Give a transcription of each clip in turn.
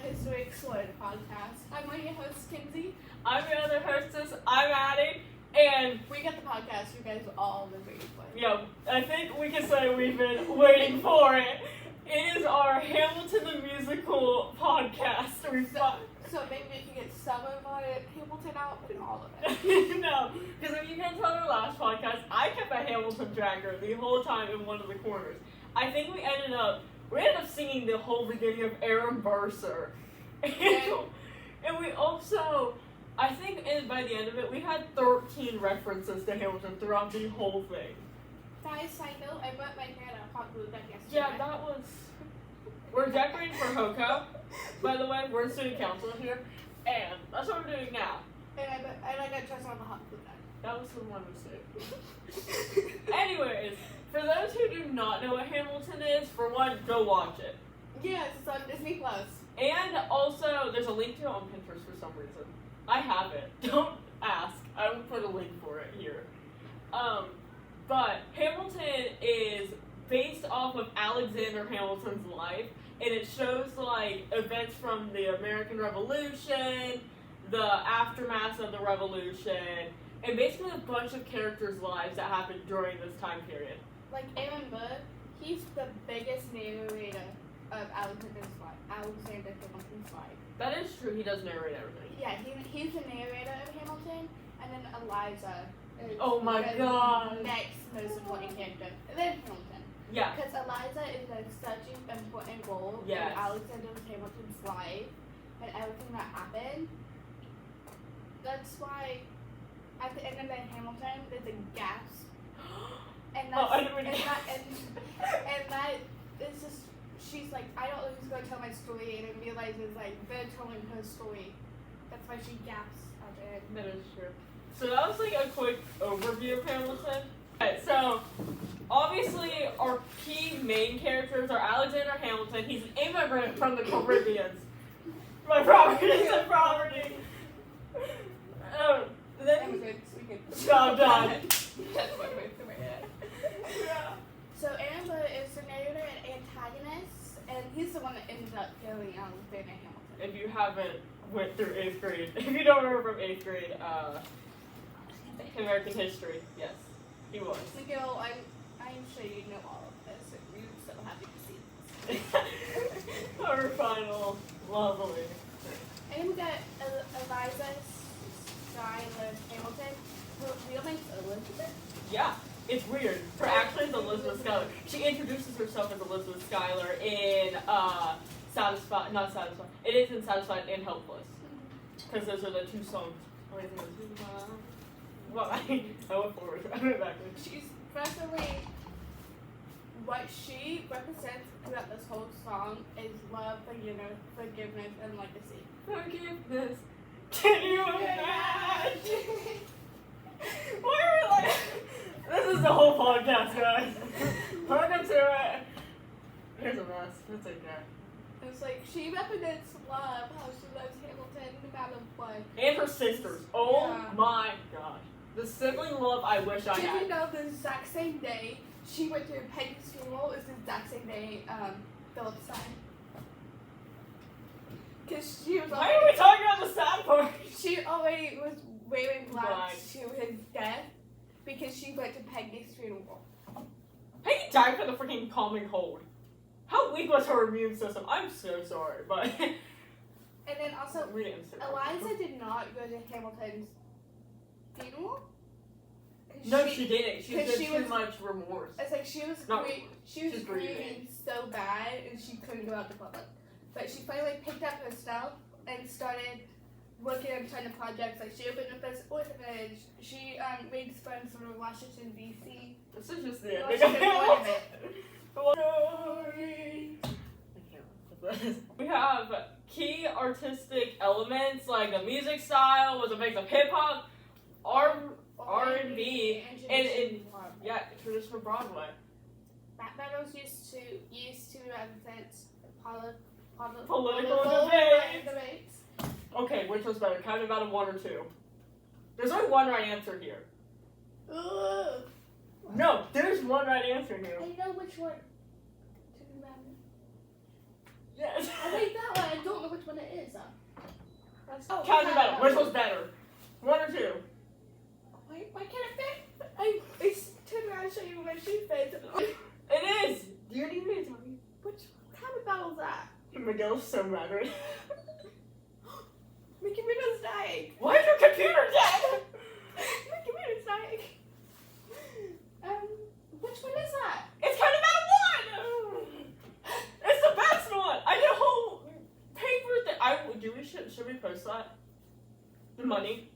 History Explored podcast. I'm one of your hosts, Kinzie. I'm your other hostess, I'm Addy, and we got the podcast you guys all been waiting for. Yeah, I think we can say we've been waiting for it. It is our Hamilton the Musical podcast. So maybe we can get some of our Hamilton out and all of it. No, because if you can tell in our last podcast, I kept a Hamilton tracker the whole time in one of the corners. I think we ended up singing the whole beginning of Aaron Burser. And we also, I think by the end of it, we had 13 references to Hamilton throughout the whole thing. Guys, side note, I brought my hair to hot glue that yesterday. Yeah, that was... We're decorating for HOCO. By the way, we're in student council here, and that's what we're doing now. And I got dressed on the hot glue gun. That was the one mistake. Anyways, for those who do not know what Hamilton is, for one, go watch it. Yes, it's on Disney Plus. And also, there's a link to it on Pinterest for some reason. I have it. Don't ask. I will put a link for it here. But Hamilton is based off of Alexander Hamilton's life, and it shows like events from the American Revolution, the aftermath of the Revolution, and basically a bunch of characters' lives that happened during this time period. Like Aaron Burr, he's the biggest narrator of Alexander Hamilton's life. That is true. He does narrate everything. Yeah, he's the narrator of Hamilton, and then Eliza is God. Next most important character, and then Hamilton. Yeah. Because Eliza is like such an important role in Alexander Hamilton's life and everything that happened. That's why at the end of the Hamilton, there's a gasp. And that is just, she's like, I don't know who's going to tell my story, and then realizes like they're telling her story. That's why she gasps at the end. That is true. So that was like a quick overview of Hamilton. Okay, so obviously our key main characters are Alexander Hamilton. He's an immigrant from the Caribbean. My property is a property. Stop, John. So Aaron Burr is the narrator and antagonist, and he's the one that ends up killing Alexander Hamilton. If you haven't went through 8th grade, if you don't remember from 8th grade, American history, yes, he was. Miguel, I'm sure you know all of this, and we're so happy to see this. Our final lovely. And then we got Eliza Schuyler Hamilton. Her real name's Elizabeth? Yeah, it's weird. Her actually is Elizabeth Schuyler. She introduces herself as Elizabeth Schuyler in not Satisfied. It is in Satisfied and Helpless. Because those are the two songs. Well, I went forward. I went backwards. She's basically, what she represents throughout this whole song is love, forgiveness, and legacy. Forgiveness. Can you imagine? Why are we like... This is the whole podcast, guys. Welcome to it. Here's a mess. It's okay. It's like, she represents love, how she loves Hamilton no matter what. And her sisters. Oh my gosh. The sibling love I wish I had. Did you know the exact same day she went to Peggy's funeral is the exact same day Philip died? Because she was Why are we talking about the sad part? She already was wearing black to his death because she went to Peggy's funeral. Peggy died from the freaking common cold. How weak was her immune system? I'm so sorry, but... And then also, Eliza did not go to Hamilton's funeral. No, she didn't. She did too much remorse. It's like she was grieving so bad and she couldn't go out to public. But she finally picked up her stuff and started working on tons of projects. Like she opened up this orphanage. She made friends from Washington D.C. This is just the We have key artistic elements like the music style was a mix of hip hop, R&B, and traditional Broadway. Rap battles used to represent political debates. Okay, which was better? Count out of 1 or 2. There's only one right answer here. No, there's one right answer here. I know which one. Yes. I like that one. I don't know which one it is. Count the battle. Which one's better? 1 or 2? Why can't I fit? I turn around and show you where she fits. It is! Do you need me to tell you? Which kind of battle is that? Miguel's so mad right My computer's dying. Why is your computer dead? My computer's dying. Which one is that? It's kind of battle 1! It's the best one! I did a whole paper thing. Should we post that? The money?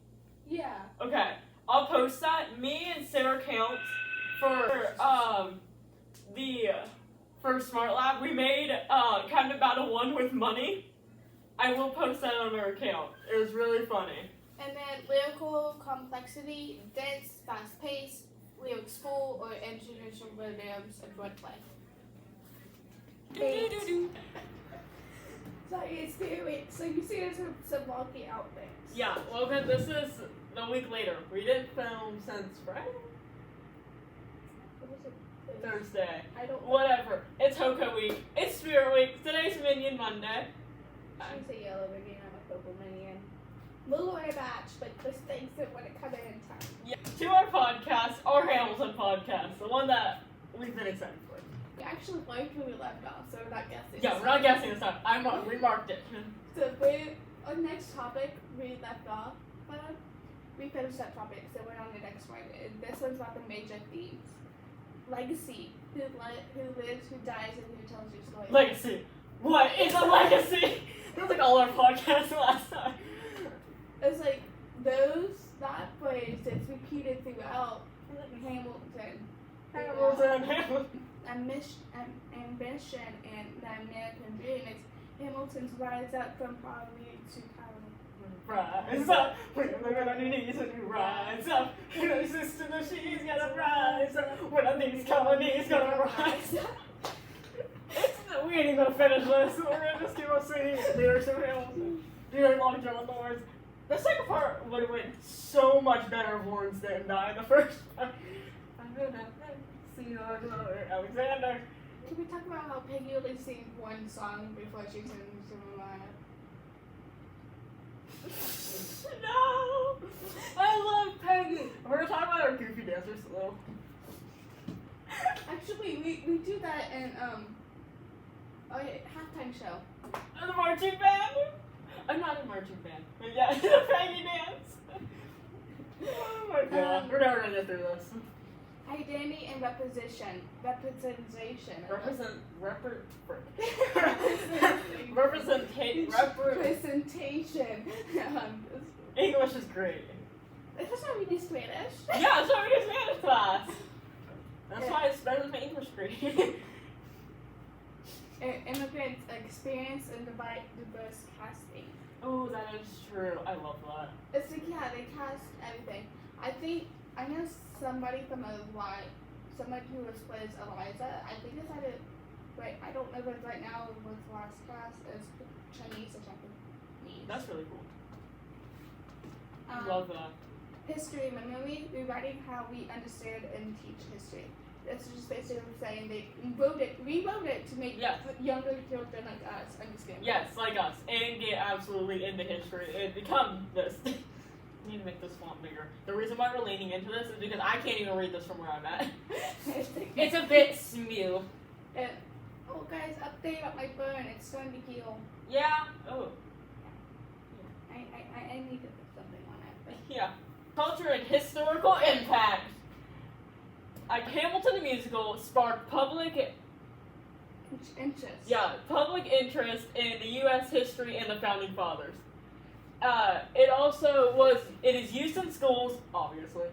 Yeah. Okay. I'll post that. Me and Sarah Count for Smart Lab, we made kind of battle 1 with money. I will post that on our account. It was really funny. And then lyrical complexity, dense, fast pace, lyrics full or interstitial rhythms and wordplay. Sorry, it's very so you see there's some wonky outfits. Yeah, well, because this is a week later. We didn't film since Friday? What was it? Thursday. I don't know. Whatever. It's Hoka week. It's Spirit week. Today's Minion Monday. She's a yellow minion, I'm a purple minion. We'll order a batch, but Chris thinks that when it comes in time. Yeah. To our podcast, our Hamilton podcast, the one that we've been excited for. We actually liked where we left off, so we're not guessing. Yeah, we're not guessing this time. We marked it. So our next topic we left off, we finished that topic, so we're on the next one. And this one's about the major themes. Legacy. Who lives, who dies, and who tells your story. Legacy. What is a legacy? That's like all our podcasts last time. It's like that phrase that's repeated throughout Hamilton. Ambition and the American dream is Hamilton's rise up from poverty to power. Rise up, when you look on your knees and you rise up. You know, sister, she's gonna rise up. When I think these colonies gonna rise up. We ain't even gonna finish this. We're gonna just keep on singing lyrics of Hamilton. You know, long drum on the words. The second part would have went so much better if Lawrence didn't die. The first part. See you Alexander. Can we talk about how Peggy only sings one song before she sings to Mariah? No! I love Peggy! We're gonna talk about our goofy dancers a little. Actually, we do that in our halftime show. The marching band? I'm not a marching band. But yeah, the Peggy dance. Oh my god. We're never gonna get through this. Identity and representation. Representation. English is great. That's not really Spanish. Yeah, it's already Spanish class. That's why it's better than my English grade. Immigrants experience and diverse casting. Oh, that is true. I love that. It's like, yeah, they cast everything. I know somebody from somebody who was plays Eliza. I think it's either, right, I don't know if it's right now or was last class is Chinese or Japanese. That's really cool. Love that. History memory, rewriting how we understand and teach history. This is just basically saying they rewrote it to make younger children like us understand. Yes, like us, and get absolutely into history and become this. I need to make this font bigger. The reason why we're leaning into this is because I can't even read this from where I'm at. It's a bit smooth. Oh guys, update on my burn. It's starting to heal. Yeah. Oh. I need to put something on it. Yeah. Culture and historical impact. Hamilton the musical sparked public interest. Yeah, public interest in the U.S. history and the founding fathers. It is used in schools, obviously.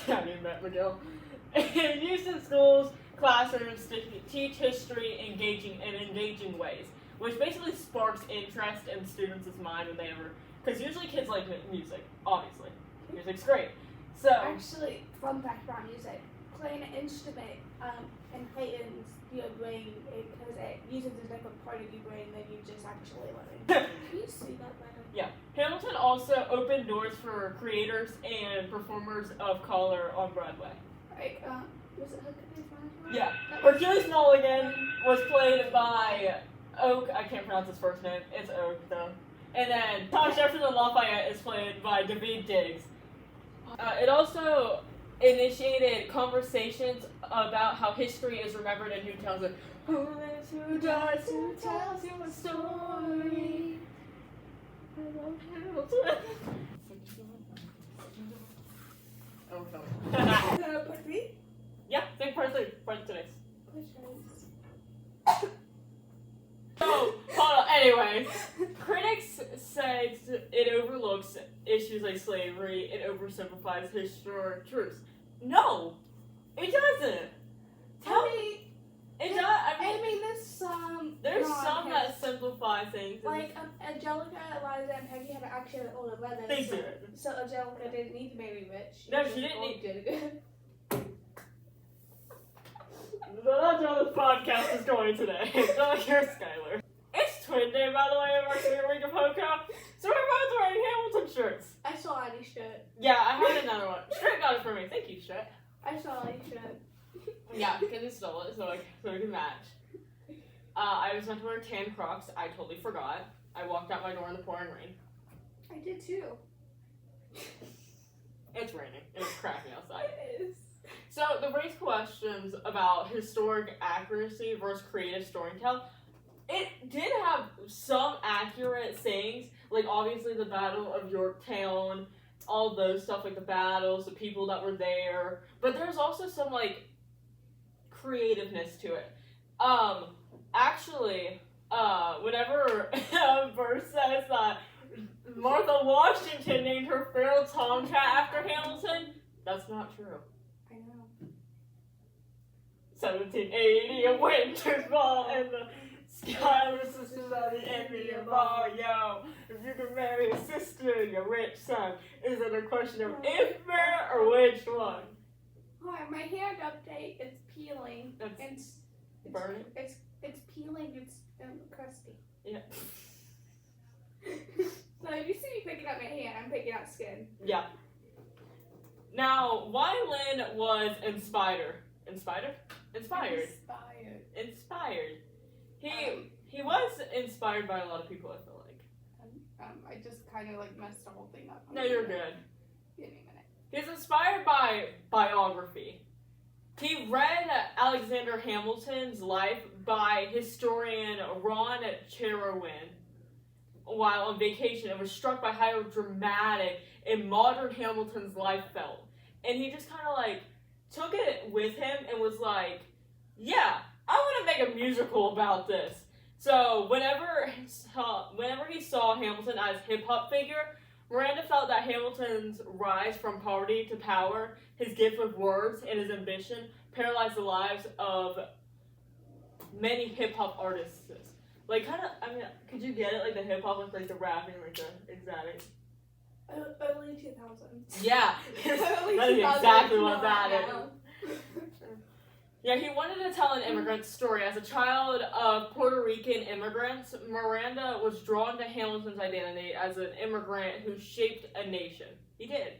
I mean, Matt McGill. It is used in schools, classrooms to teach history in engaging ways, which basically sparks interest in students' mind when they ever, because usually kids like music, obviously. Music's great. So actually, fun fact about music: playing an instrument heightens your brain because it uses a different part of your brain than you just actually learn. Can you see that better? Yeah. Hamilton also opened doors for creators and performers of color on Broadway. Like, was it Hercules Mulligan? Yeah. Hercules Mulligan was played by Oak, I can't pronounce his first name. It's Oak, though. And then Thomas Jefferson Lafayette is played by David Diggs. It also initiated conversations about how history is remembered and who tells it. Who lives, who dies, who tells you a story? Oh, no. Part 3? Yeah, think part 3. Part 3. So, hold on. Anyway, critics say it overlooks issues like slavery. It oversimplifies historic truths. No, it doesn't. Tell me. It does. I mean, there's some that simplify things. Like Angelica, Eliza, and Peggy have actually an older brother. They did. So Angelica didn't need to marry rich. No, she didn't need. Did. That's how this podcast is going today. So here's Skylar. It's Twin Day, by the way, of our senior week of Hoka. So we're both wearing Hamilton shirts. I saw Addy's shirt. Yeah, I had another one. Strit got it for me. Thank you, Strit. I saw Addy's shirt. Yeah, because it stole it, so we can match. I was meant to wear tan Crocs. I totally forgot. I walked out my door in the pouring rain. I did too. It's raining. It's cracking outside. It is. So the raised questions about historic accuracy versus creative storytelling. It did have some accurate sayings, like obviously the Battle of Yorktown, all those stuff, like the battles, the people that were there. But there's also some like creativeness to it. Actually, whenever a verse says that Martha Washington named her feral tomcat after Hamilton, that's not true. I know. 1780, a winter's ball, and the Skylar sisters are the envy of all, yo. If you can marry a sister, your rich son. Is it a question of if where or which one? Oh, my hair update. It's peeling. It's burning? It's peeling. It's crusty. Yeah. So if you see me picking up my hair, I'm picking out skin. Yeah. Now, why Lynn was inspired. He was inspired by a lot of people, I feel like. I just kind of like messed the whole thing up. No, you're good. Give me a minute. He's inspired by biography. He read Alexander Hamilton's life by historian Ron Cherwin while on vacation and was struck by how dramatic and modern Hamilton's life felt. And he just kind of like took it with him and was like, yeah, I want to make a musical about this. So whenever he saw Hamilton as hip-hop figure, Miranda felt that Hamilton's rise from poverty to power, his gift of words, and his ambition paralyzed the lives of many hip-hop artists. Like, kind of, I mean, could you get it? Like, the hip-hop with, like, the rapping, like, the exotic. Early 2000s. Yeah. That is exactly what that is. Yeah, he wanted to tell an immigrant story. As a child of Puerto Rican immigrants, Miranda was drawn to Hamilton's identity as an immigrant who shaped a nation. He did.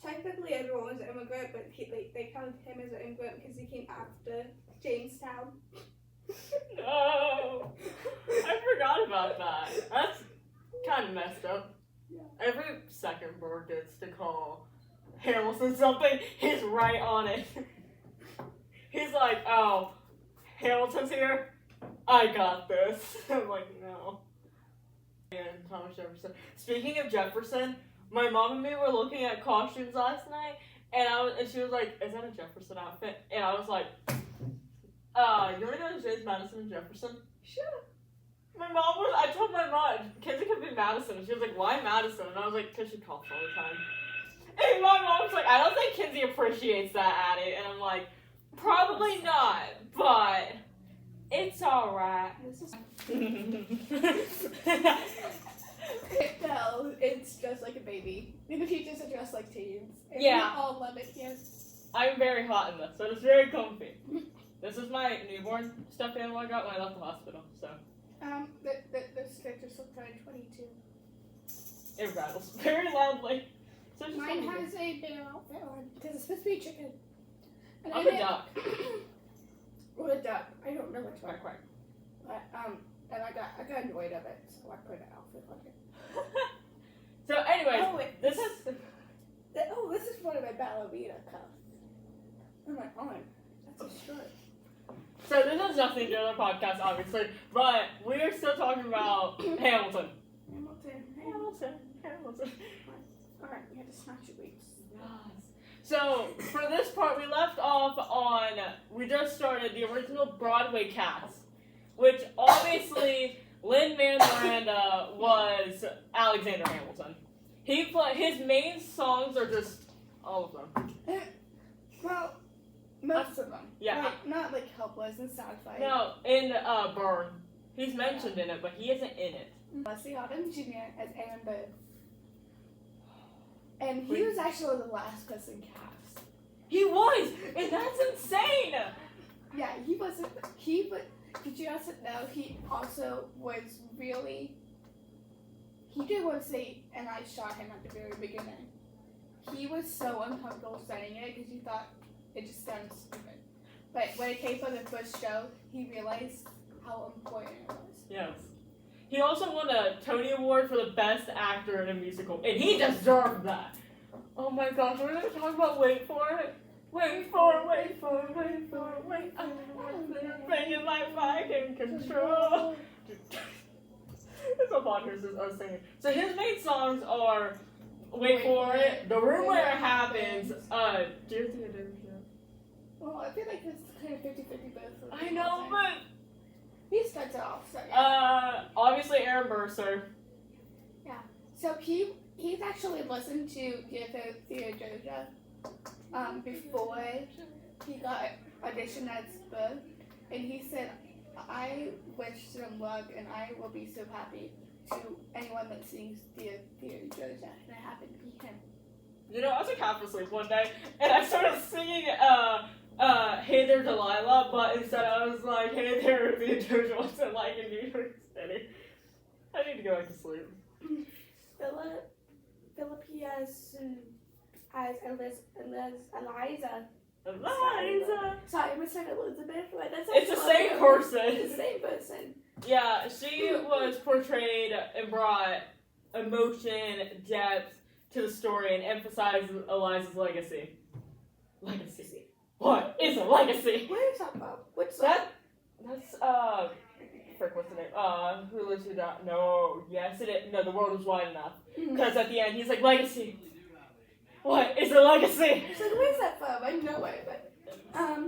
Technically, everyone was an immigrant, but they counted him as an immigrant because he came after Jamestown. No! I forgot about that. That's kind of messed up. Yeah. Every second board gets to call Hamilton something, he's right on it. He's like, oh, Hamilton's here? I got this. I'm like, no. And Thomas Jefferson. Speaking of Jefferson, my mom and me were looking at costumes last night, and she was like, is that a Jefferson outfit? And I was like, you want to go to James Madison and Jefferson? Sure. I told my mom, Kinzie could be Madison, and she was like, why Madison? And I was like, because she coughs all the time. And my mom's like, I don't think Kinzie appreciates that, Addy. And I'm like, probably not, but it's alright. No, it's just like a baby. The teachers are dressed like teens. And Yeah. We all love it here. I'm very hot in this, so it's very comfy. This is my newborn stuffed animal I got when I left the hospital, so. The sticker still trying 22. It rattles very loudly. So just Mine let me has a bear outfit on because it's supposed to be a chicken. And I'm a duck. Or a duck. I don't know which one. Quack, quack. And I got annoyed of it, so I put an outfit on it. So, anyways, this is one of my ballerina cuffs. Oh my god, that's a shirt. So this has nothing to do with our podcast, obviously, but we're still talking about Hamilton. Hamilton. Alright, you had to snatch your weights. Yes. So, for this part, we left off on, we just started the original Broadway cast, which obviously Lin-Manuel Miranda was Alexander Hamilton. His main songs are just all of them. Well, most of them. Yeah. Like, not like Helpless and Satisfied. No, in Burn. He's mentioned in it, but he isn't in it. Leslie Odom Jr. as Aaron Burr. And he was actually the last person cast. He was! And that's insane! Yeah, did you also know he also was really, he did want to say, and I shot him at the very beginning. He was so uncomfortable saying it because he thought it just sounded stupid. But when it came for the first show, he realized how important it was. Yes. He also won a Tony Award for the Best Actor in a Musical, and he deserved that. Oh my gosh, we're going to talk about Wait For It. Wait for it. I'm playing like I can control. It's a podcast is us singing. So his main songs are Wait For It, The Room Where It Happens, Dear Theodore. Well, I feel like it's kind of 50-50 both. I know, but he starts it off, so yeah. Obviously Aaron Burr. Yeah. So he's actually listened to Theodore before he got auditioned as Burr, and he said, I wish them luck and I will be so happy to anyone that sings Theodore, and it happened to be him. You know, I was like half asleep one day, and I started singing, Hey There Delilah, but instead I was like, Hey There Theodore, what's it like in New York City? I need to go back to sleep. Philip, he has Eliza. Sorry, I was saying Elizabeth, but that's it's the same person. It's the same person. Yeah, she was portrayed and brought emotion, depth to the story and emphasized Eliza's legacy. Legacy. What is a legacy? What are you talking about? What's that? That's, frick, what's the name? Who lives who died? No, yes it is. No, The World Was Wide Enough. Because at the end, he's like, legacy. What is a legacy? It's like, where's that from? I know it, but,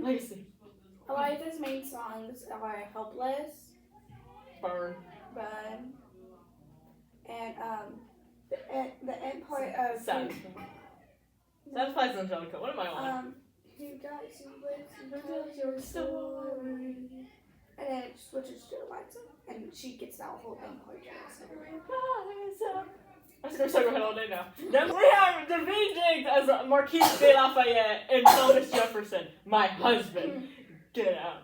legacy. Eliza's main songs are Helpless, Burn, and, the end part of... Satisfies Angelica. What am I on? You guys live your story. And then it switches to Eliza, and she gets that whole end part. I'm just gonna shake my head all day now. Then we have David Diggs as Marquis de Lafayette and Thomas Jefferson, my husband. Get out.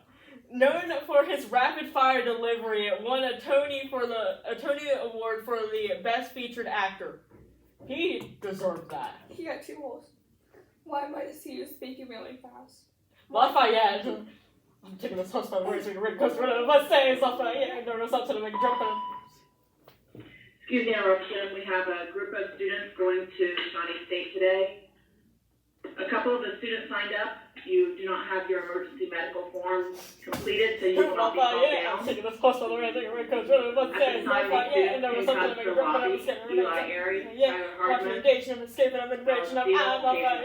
Known for his rapid-fire delivery, it won a Tony Award for the Best Featured Actor. He deserved that. He got 2 holes. Why am I to see you speaking really fast? Lafayette. I'm taking this house by the way, so you can read because let's say it's Lafayette. No, it's up to the make a jump in. Excuse the interruption. We have a group of students going to Shawnee State today. A couple of the students signed up. You do not have your emergency medical forms completed, so you will not be called down. I'm taking this house by the way, so you can read because let's say it's Lafayette. And there was something to make a jump in. I'm escaping. Yeah, recommendation, I'm escaping. I'm invasion. I'm Lafayette.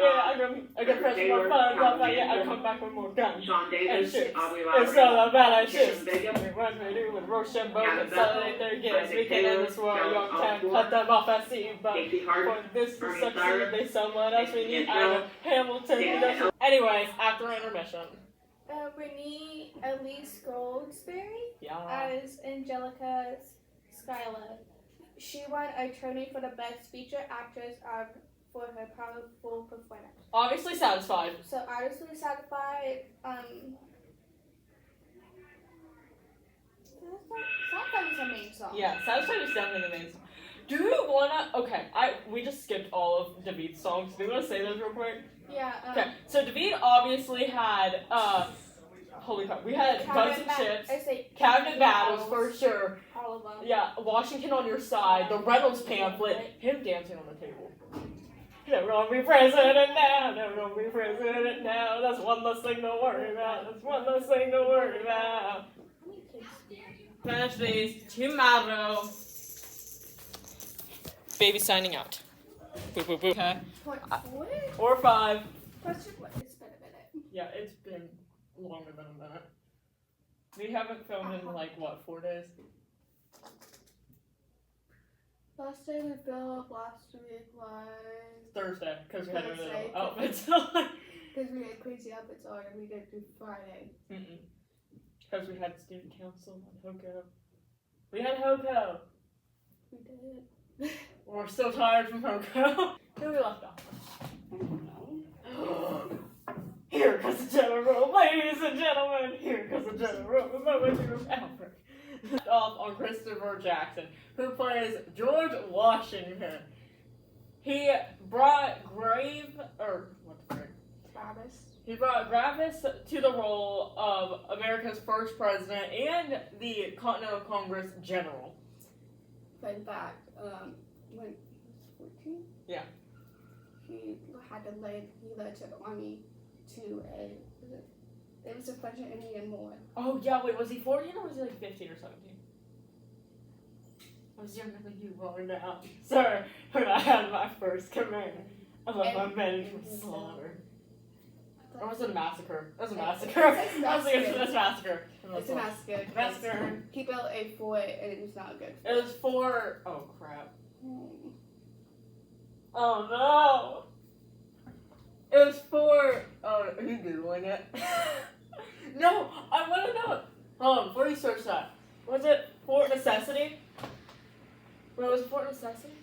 I got pressure more fun. Lafayette. I come back with more guns. Sean Davis, Aubrey It's all about our shifts. What we do with Rochambeau, consolidate their gifts. We can end this war. Yorktown, cut them off at sea. But for this to succeed, they someone else we need. I know Hamilton. Anyways, after intermission. Renee Elise Goldsberry as Angelica Schuyler. She won a Tony for the Best Featured Actress for her powerful performance. Obviously satisfied. So obviously satisfied. Satisfied is her main song. Yeah, satisfied is definitely the main song. Do we wanna? Okay, we just skipped all of David's songs. Do we wanna say those real quick? Yeah. Okay, so David obviously had holy crap. We had Guns and Chips, I say Cabinet Battles for sure. all of them. Yeah, Washington on Your Side, the Reynolds pamphlet, him dancing on the table. Never gonna be president now, never gonna be president now. That's one less thing to worry about. That's one less thing to worry about. Finish these tomorrow. Baby signing out. Boop, boop, boop. Okay. Or 5. Question what? It's been a minute. Yeah, it's been longer than a minute. We haven't filmed in like, what, 4 days? Last time we filmed last week was Thursday, because we had our little Thursday. outfits on. because we had crazy outfits on and we didn't do Friday. Because we had student council on Hoko. We had Hoko. We did. We're still tired from Hoko. Who we left off? I don't know. Here comes the general, ladies and gentlemen. Here comes the general. The moment of Alfred. Off on Christopher Jackson, who plays George Washington. He brought He brought Gravis to the role of America's first president and the Continental Congress general. Fun fact, when he was 14, Yeah. he led to the army to it was a bunch of Indian war. Oh yeah, wait, was he 14 or was he like 15 or 17? I was younger than you are now. Sir, when I had my first command, I left my men from slaughter. Or was it a massacre? It was a massacre. I was like, it's a massacre. It's a massacre. Massacre. He built a fort and it was not good. It was for... Oh, crap. Hmm. Oh, no. It was for... Oh, are you Googling it? No, I want to know. Hold on, before you search that. Was it Fort Necessity? Wait, was it Fort Necessity?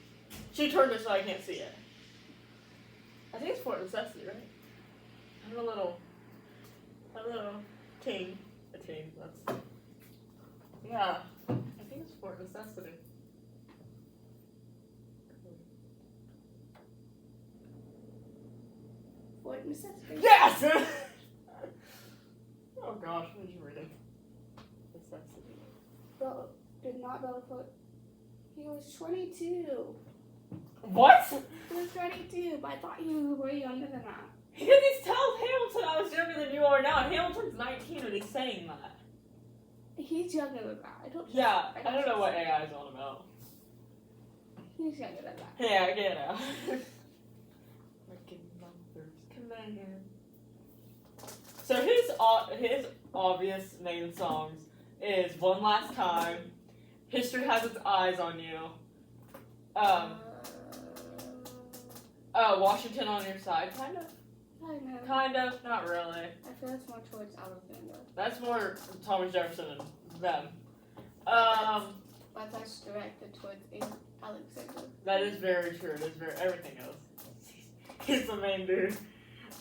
She turned it so I can't see it. I think it's Fort Necessity, right? I'm a little teen. A teen, that's... Yeah, I think it's Fort Necessity. Fort Necessity. Yes! Oh gosh, what did you read? Necessity. Did not build a fort. He was 22. What? He was 22, but I thought you were way younger than that. Because he's telling Hamilton I was younger than you are now. Hamilton's 19 and he's saying that. He's younger than that. I don't know what AI is all about. He's younger than that. Yeah, I get it. Command. So his obvious main songs is One Last Time, History Has Its Eyes on You, Washington on Your Side, kind of. Kind of, not really. I feel that's more towards Alexander. That's more Thomas Jefferson and them. But that's directed towards Alexander. That is very true. It is everything else. He's the main dude.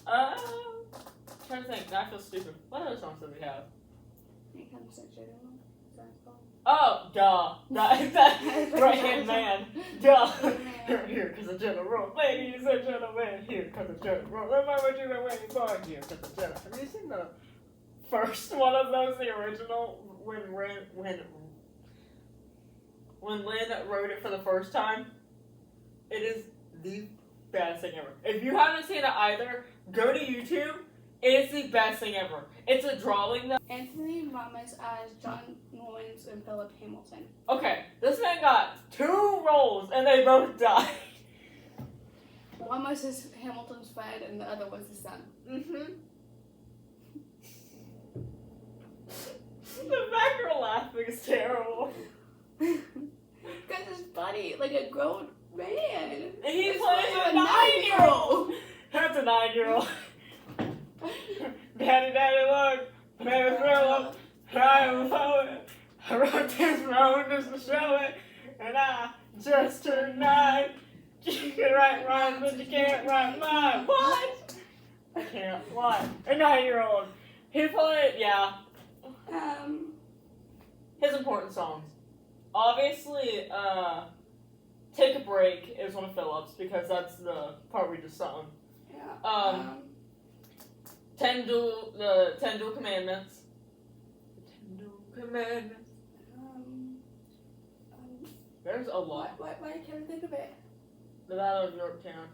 Trying to think. I feel stupid. What other songs do we have? Oh, duh. That right-hand man. Duh. Here comes the general. Ladies and gentlemen, here comes the general. Remember you were waiting for. Here comes the general. Have you seen the first one of those, the original, when Lynn wrote it for the first time? It is the best thing ever. If you haven't seen it either, go to YouTube. It's the best thing ever. It's a drawing that... Anthony Ramos as John Lawrence and Philip Hamilton. Okay, this man got 2 roles and they both died. One was his Hamilton's friend and the other was his son. Mm-hmm. The fact you're laughing is terrible. Because it's funny, like a grown man. He plays a 9-year-old. That's a 9-year-old. Daddy, look. Baby, Philip. I am a poet. I wrote this poem just to show it. And I just turned 9. You can write rhymes, but you can't write mine. What? I can't. What? A 9-year-old. He played, yeah. His important songs. Obviously, Take a Break is one of Philip's because that's the part we just sung. Yeah. The 10 Dual Commandments. madness. There's a lot. Why can't I think of it? The Battle of Yorktown.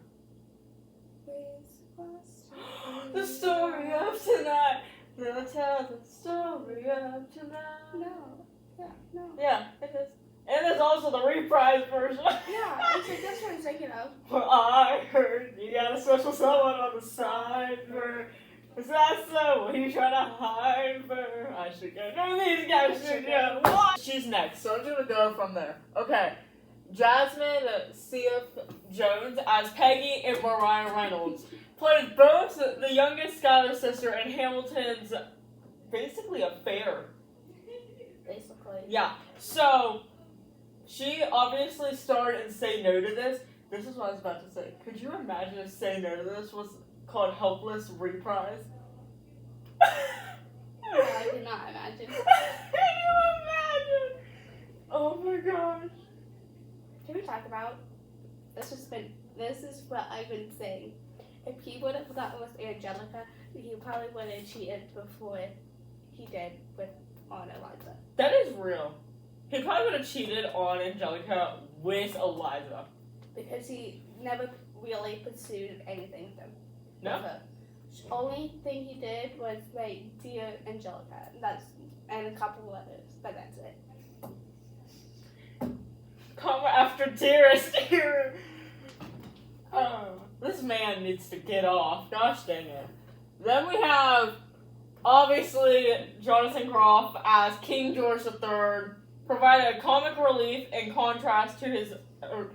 The story of tonight. Now tell the story of tonight. No. Yeah, no. Yeah, it is. And there's also the reprise version. Yeah, it's like that's what I'm thinking of. Well, I heard you got a special someone on the side for. Is that so? What are you trying to hide for? I should go. No, these guys should go. What? She's next, so I'm gonna go from there. Okay. Jasmine C.F. Jones as Peggy and Mariah Reynolds played both the youngest Skylar sister in Hamilton's basically affair. Basically. Yeah. So she obviously starred in Say No to This. This is what I was about to say. Could you imagine if Say No to This was called Helpless Reprise? I did not imagine. Can you imagine? Oh my gosh. Can we talk about this is what I've been saying. If he would have gotten with Angelica, he probably would have cheated before he did on Eliza. That is real. He probably would have cheated on Angelica with Eliza. Because he never really pursued anything with him. No? The only thing he did was like Dear Angelica. And a couple letters, but that's it. Comma after dearest here. This man needs to get off. Gosh dang it. Then we have, obviously, Jonathan Groff as King George III, provided comic relief in contrast to his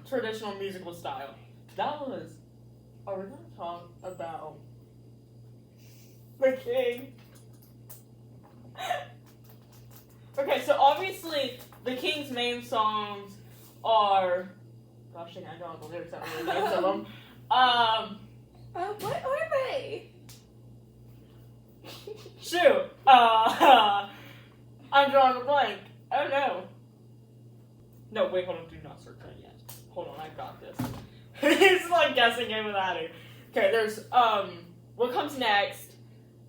traditional musical style. Are we going to talk about the King? Okay, so obviously, the King's main songs are, gosh dang, I don't know the lyrics, I don't know the names of them. What are they? Shoot. I'm drawing a blank. Oh no. No, wait, hold on, do not search that yet. Hold on, I got this. It's like guessing game with Addy. Okay, there's, what comes next?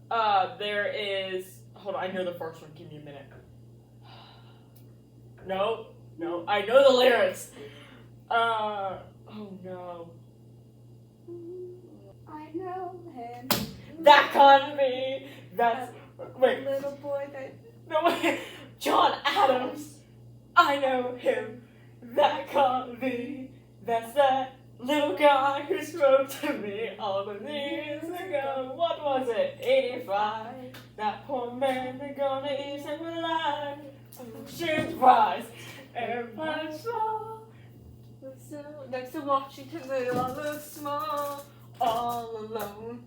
There is, hold on, I know the first one, give me a minute. No, I know the lyrics. Oh no. I know him. That can't be. That's, wait. Little boy that. No, wait. John Adams. I know him. That can't be. That's that little guy who spoke to me all the years ago. What was it? 85. That poor man, they're gonna eat him alive. Shoot rise. Everybody saw. Next to Washington, they all look small. All alone.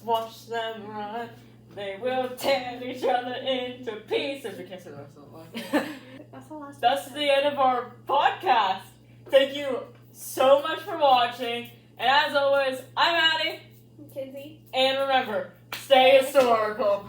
Watch them run. They will tear each other into pieces. We can't say the rest of the line. That's the end of our podcast. Thank you so much for watching. And as always, I'm Addy. Kinzie. And remember, stay historical.